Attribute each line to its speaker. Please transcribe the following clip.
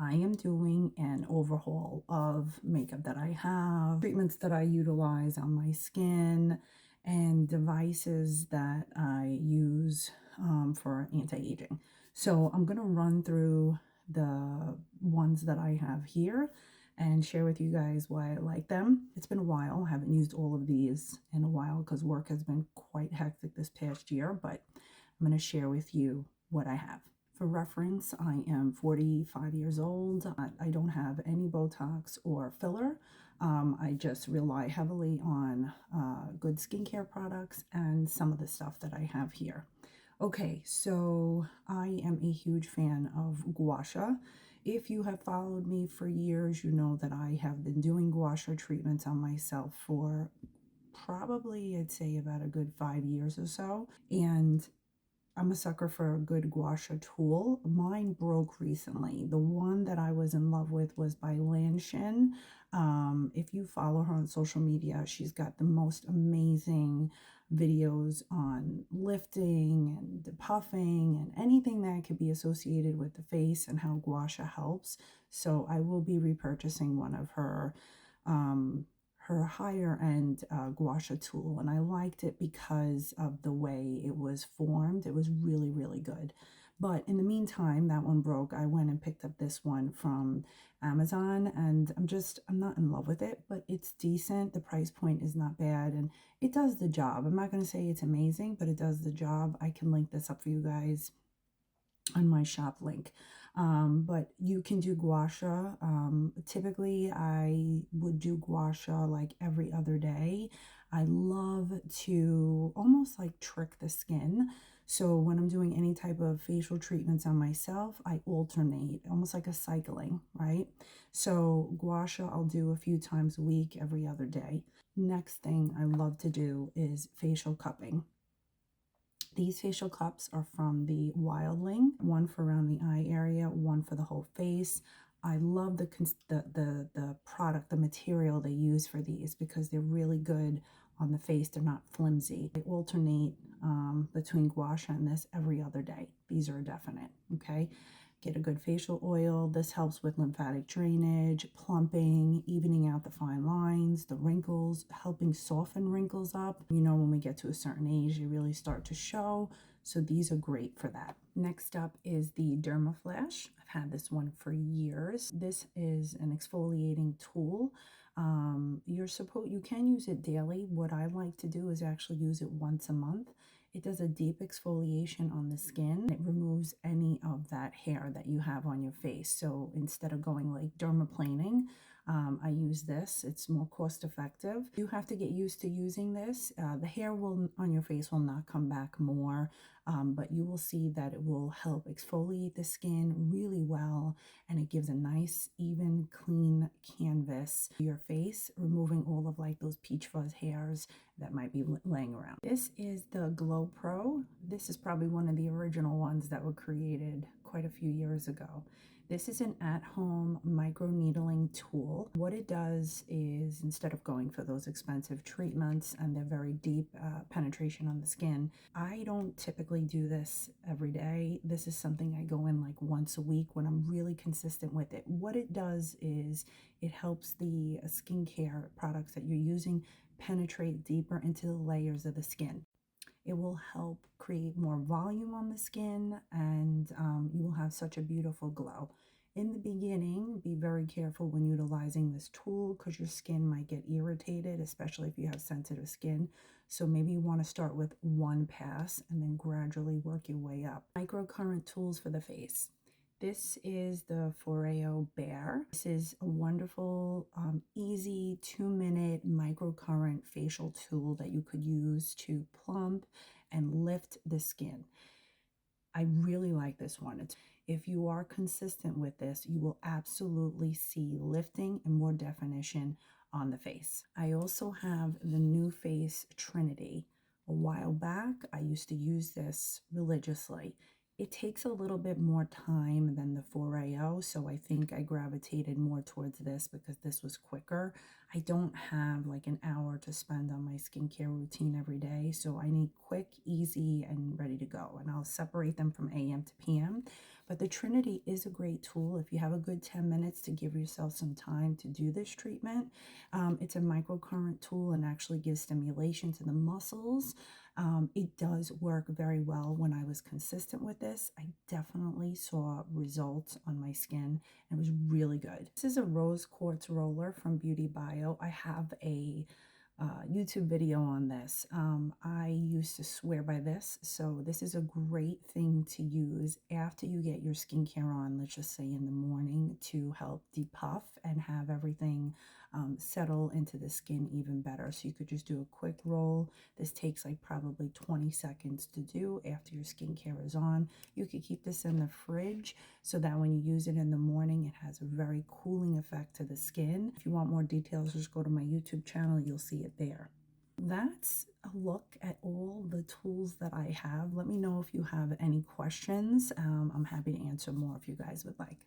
Speaker 1: I am doing an overhaul of makeup that I have, treatments that I utilize on my skin, and devices that I use for anti-aging. So I'm going to run through the ones that I have here and share with you guys why I like them. It's been a while. I haven't used all of these in a while because work has been quite hectic this past year, but I'm going to share with you what I have. For reference, I am 45 years old. I don't have any Botox or filler. I just rely heavily on good skincare products and some of the stuff that I have here. Okay, so I am a huge fan of gua sha. If you have followed me for years, you know that I have been doing gua sha treatments on myself for probably, I'd say, about a good 5 years or so. And I'm a sucker for a good gua sha tool. Mine broke recently. The one that I was in love with was by Lanshin. If you follow her on social media, she's got the most amazing videos on lifting and depuffing and anything that could be associated with the face and how gua sha helps. So I will be repurchasing one of her higher end gua sha tool, and I liked it because of the way it was formed. It was really, really good. But in the meantime, that one broke. I went and picked up this one from Amazon, and I'm not in love with it, but it's decent. The price point is not bad, and it does the job. I'm not going to say it's amazing, but it does the job. I can link this up for you guys on my shop link. But you can do gua sha. Typically I would do gua sha like every other day. I love to almost like trick the skin. So when I'm doing any type of facial treatments on myself, I alternate, almost like a cycling, right? So gua sha I'll do a few times a week, every other day. Next thing I love to do is facial cupping. These facial cups are from the Wildling, one for around the eye area, one for the whole face. I love the product, the material they use for these because they're really good on the face. They're not flimsy. I alternate between gua sha and this every other day. These are definite, okay? Get a good facial oil. This helps with lymphatic drainage, plumping, evening out the fine lines, the wrinkles, helping soften wrinkles up. You know, when we get to a certain age, they really start to show. So these are great for that. Next up is the Dermaflash. I've had this one for years. This is an exfoliating tool. You can use it daily. What I like to do is actually use it once a month. It does a deep exfoliation on the skin. It removes any of that hair that you have on your face. So instead of going like dermaplaning, I use this. It's more cost effective. You have to get used to using this. The hair on your face will not come back more, but you will see that it will help exfoliate the skin really well, and it gives a nice, even, clean canvas to your face, removing all of like those peach fuzz hairs that might be laying around. This is the Glow Pro. This is probably one of the original ones that were created quite a few years ago. This is an at-home microneedling tool. What it does is, instead of going for those expensive treatments and their very deep penetration on the skin, I don't typically do this every day. This is something I go in like once a week when I'm really consistent with it. What it does is it helps the skincare products that you're using penetrate deeper into the layers of the skin. It will help create more volume on the skin, and you will have such a beautiful glow. In the beginning, be very careful when utilizing this tool because your skin might get irritated, especially if you have sensitive skin. So maybe you want to start with one pass and then gradually work your way up. Microcurrent tools for the face. This is the Foreo Bear. This is a wonderful, easy 2-minute microcurrent facial tool that you could use to plump and lift the skin. I really like this one. If you are consistent with this, you will absolutely see lifting and more definition on the face. I also have the NuFace Trinity. A while back, I used to use this religiously. It takes a little bit more time than the 4AO, so I think I gravitated more towards this because this was quicker. I don't have like an hour to spend on my skincare routine every day, so I need quick, easy, and ready to go. And I'll separate them from AM to PM. But the Trinity is a great tool if you have a good 10 minutes to give yourself some time to do this treatment. It's a microcurrent tool and actually gives stimulation to the muscles. It does work very well when I was consistent with this. I definitely saw results on my skin, and it was really good. This is a rose quartz roller from Beauty Bio. I have a YouTube video on this. I used to swear by this, so this is a great thing to use after you get your skincare on, let's just say in the morning, to help depuff and have everything settle into the skin even better. So you could just do a quick roll. This takes like probably 20 seconds to do after your skincare is on. You could keep this in the fridge so that when you use it in the morning, it has a very cooling effect to the skin. If you want more details, just go to my YouTube channel. You'll see it there. That's a look at all the tools that I have. Let me know if you have any questions. I'm happy to answer more if you guys would like.